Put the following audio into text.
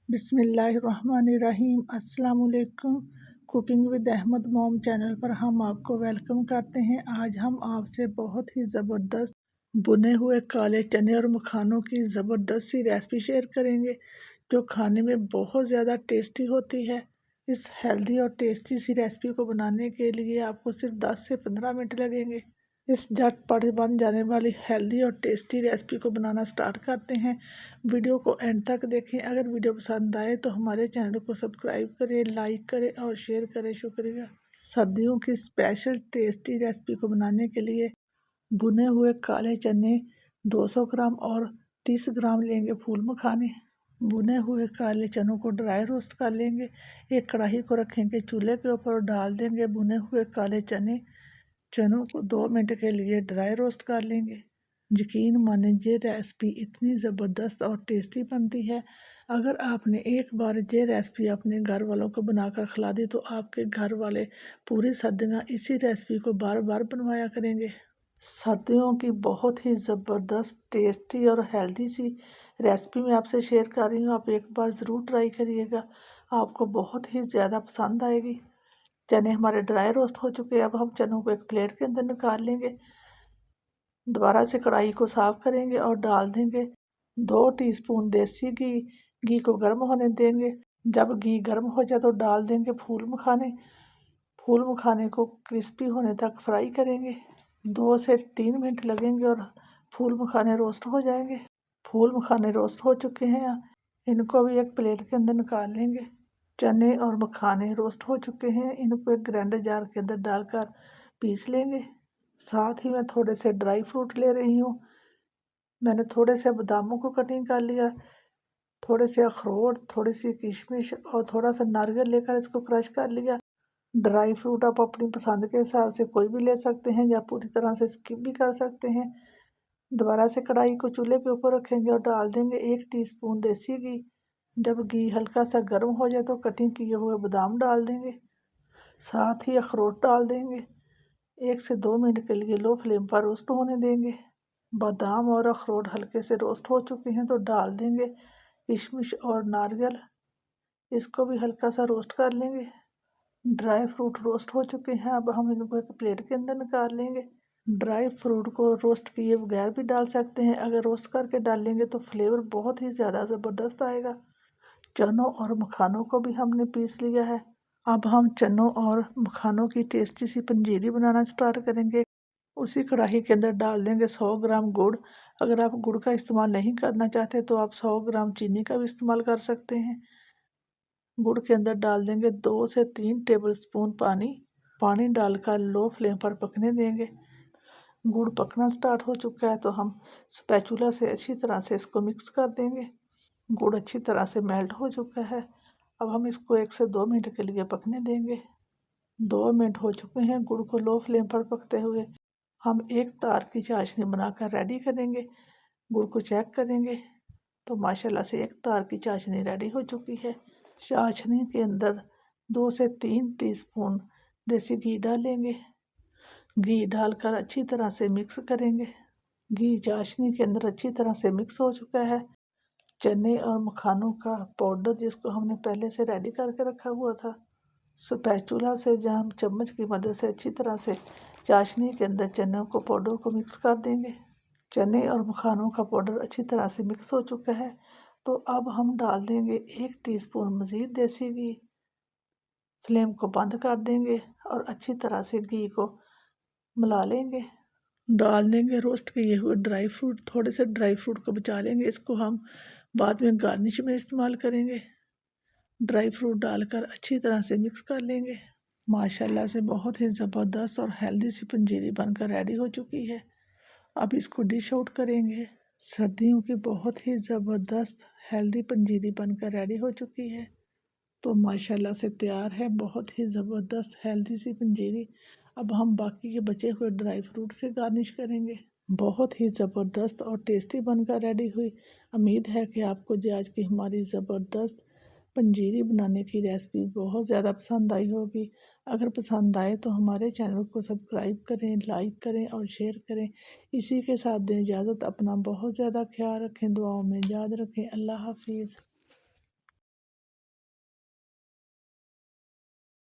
बिस्मिल्लाहिर्रहमानिर्रहीम। अस्सलाम वालेकुम। Cooking with Ahmad mom channel पर हम आपको वेलकम करते हैं। आज हम आपसे बहुत ही ज़बरदस्त बुने हुए काले चने और मखानों की ज़बरदस्त सी रेसिपी शेयर करेंगे जो खाने में बहुत ज़्यादा टेस्टी होती है। इस हेल्दी और टेस्टी सी रेसिपी को बनाने के लिए आपको सिर्फ 10 से 15 मिनट लगेंगे। इस झटपट बन जाने वाली हेल्दी और टेस्टी रेसिपी को बनाना स्टार्ट करते हैं। वीडियो को एंड तक देखें। अगर वीडियो पसंद आए तो हमारे चैनल को सब्सक्राइब करें, लाइक करें और शेयर करें। शुक्रिया। सर्दियों की स्पेशल टेस्टी रेसिपी को बनाने के लिए भुने हुए काले चने 200 ग्राम और 30 ग्राम लेंगे फूल मखाने। भुने हुए काले चनों को ड्राई रोस्ट कर लेंगे। एक कढ़ाई को रखेंगे चूल्हे के ऊपर और डाल देंगे भुने हुए काले चनों को 2 मिनट के लिए ड्राई रोस्ट कर लेंगे। यकीन माने ये रेसिपी इतनी ज़बरदस्त और टेस्टी बनती है। अगर आपने एक बार ये रेसिपी अपने घर वालों को बनाकर खिला दी तो आपके घर वाले पूरी सर्दियाँ इसी रेसिपी को बार बार बनवाया करेंगे। सर्दियों की बहुत ही ज़बरदस्त टेस्टी और हेल्दी सी रेसिपी मैं आपसे शेयर कर रही हूँ। आप एक बार ज़रूर ट्राई करिएगा, आपको बहुत ही ज़्यादा पसंद आएगी। चने हमारे ड्राई रोस्ट हो चुके हैं। अब हम चनों को एक प्लेट के अंदर निकाल लेंगे। दोबारा से कढ़ाई को साफ करेंगे और डाल देंगे 2 टीस्पून देसी घी। घी को गर्म होने देंगे। जब घी गर्म हो जाए तो डाल देंगे फूल मखाने। फूल मखाने को क्रिस्पी होने तक फ्राई करेंगे। 2 से 3 मिनट लगेंगे और फूल मखाने रोस्ट हो जाएंगे। फूल मखाने रोस्ट हो चुके हैं। इनको भी एक प्लेट के अंदर निकाल लेंगे। चने और मखाने रोस्ट हो चुके हैं। इनको एक ग्राइंडर जार के अंदर डालकर पीस लेंगे। साथ ही मैं थोड़े से ड्राई फ्रूट ले रही हूँ। मैंने थोड़े से बादामों को कटिंग कर लिया, थोड़े से अखरोट, थोड़ी सी किशमिश और थोड़ा सा नारियल लेकर इसको क्रश कर लिया। ड्राई फ्रूट आप अपनी पसंद के हिसाब से कोई भी ले सकते हैं या पूरी तरह से स्किप भी कर सकते हैं। दोबारा से कढ़ाई को चूल्हे के ऊपर रखेंगे और डाल देंगे 1 टीस्पून देसी घी। जब घी हल्का सा गर्म हो जाए तो कटिंग किए हुए बादाम डाल देंगे। साथ ही अखरोट डाल देंगे। 1 से 2 मिनट के लिए लो फ्लेम पर रोस्ट होने देंगे। बादाम और अखरोट हल्के से रोस्ट हो चुके हैं तो डाल देंगे किशमिश और नारियल। इसको भी हल्का सा रोस्ट कर लेंगे। ड्राई फ्रूट रोस्ट हो चुके हैं। अब हम इनको एक प्लेट के अंदर निकाल लेंगे। ड्राई फ्रूट को रोस्ट किए बगैर भी डाल सकते हैं। अगर रोस्ट करके डालेंगे तो फ्लेवर बहुत ही ज़्यादा ज़बरदस्त आएगा। चनों और मखानों को भी हमने पीस लिया है। अब हम चनों और मखानों की टेस्टी सी पंजीरी बनाना स्टार्ट करेंगे। उसी कढ़ाई के अंदर डाल देंगे 100 ग्राम गुड़। अगर आप गुड़ का इस्तेमाल नहीं करना चाहते तो आप 100 ग्राम चीनी का भी इस्तेमाल कर सकते हैं। गुड़ के अंदर डाल देंगे 2 से 3 टेबलस्पून पानी। पानी डालकर लो फ्लेम पर पकने देंगे। गुड़ पकना स्टार्ट हो चुका है तो हम स्पैचुला से अच्छी तरह से इसको मिक्स कर देंगे। गुड़ अच्छी तरह से मेल्ट हो चुका है। अब हम इसको 1 से 2 मिनट के लिए पकने देंगे। 2 मिनट हो चुके हैं गुड़ को लो फ्लेम पर पकते हुए। हम एक तार की चाशनी बनाकर रेडी करेंगे। गुड़ को चेक करेंगे तो माशाल्लाह से एक तार की चाशनी रेडी हो चुकी है। चाशनी के अंदर 2 से 3 टीस्पून देसी घी डालेंगे। घी डालकर अच्छी तरह से मिक्स करेंगे। घी चाशनी के अंदर अच्छी तरह से मिक्स हो चुका है। चने और मखानों का पाउडर जिसको हमने पहले से रेडी करके रखा हुआ था, स्पैचुला से जहाँ हम चम्मच की मदद से अच्छी तरह से चाशनी के अंदर चनों को पाउडर को मिक्स कर देंगे। चने और मखानों का पाउडर अच्छी तरह से मिक्स हो चुका है तो अब हम डाल देंगे 1 टीस्पून मज़ीद देसी घी। फ्लेम को बंद कर देंगे और अच्छी तरह से घी को मिला लेंगे। डाल देंगे रोस्ट किए हुए ड्राई फ्रूट। थोड़े से ड्राई फ्रूट को बचा लेंगे, इसको हम बाद में गार्निश में इस्तेमाल करेंगे। ड्राई फ्रूट डालकर अच्छी तरह से मिक्स कर लेंगे। माशाल्लाह से बहुत ही ज़बरदस्त और हेल्दी सी पंजीरी बनकर रेडी हो चुकी है। अब इसको डिश आउट करेंगे। सर्दियों की बहुत ही ज़बरदस्त हेल्दी पंजीरी बनकर रेडी हो चुकी है तो माशाल्लाह से तैयार है बहुत ही ज़बरदस्त हेल्दी सी पंजीरी। अब हम बाकी के बचे हुए ड्राई फ्रूट से गार्निश करेंगे। बहुत ही ज़बरदस्त और टेस्टी बनकर रेडी हुई। उम्मीद है कि आपको जो आज की हमारी ज़बरदस्त पंजीरी बनाने की रेसिपी बहुत ज़्यादा पसंद आई होगी। अगर पसंद आए तो हमारे चैनल को सब्सक्राइब करें, लाइक करें और शेयर करें। इसी के साथ दें इजाज़त। अपना बहुत ज़्यादा ख्याल रखें, दुआओं में याद रखें। अल्लाह हाफिज़।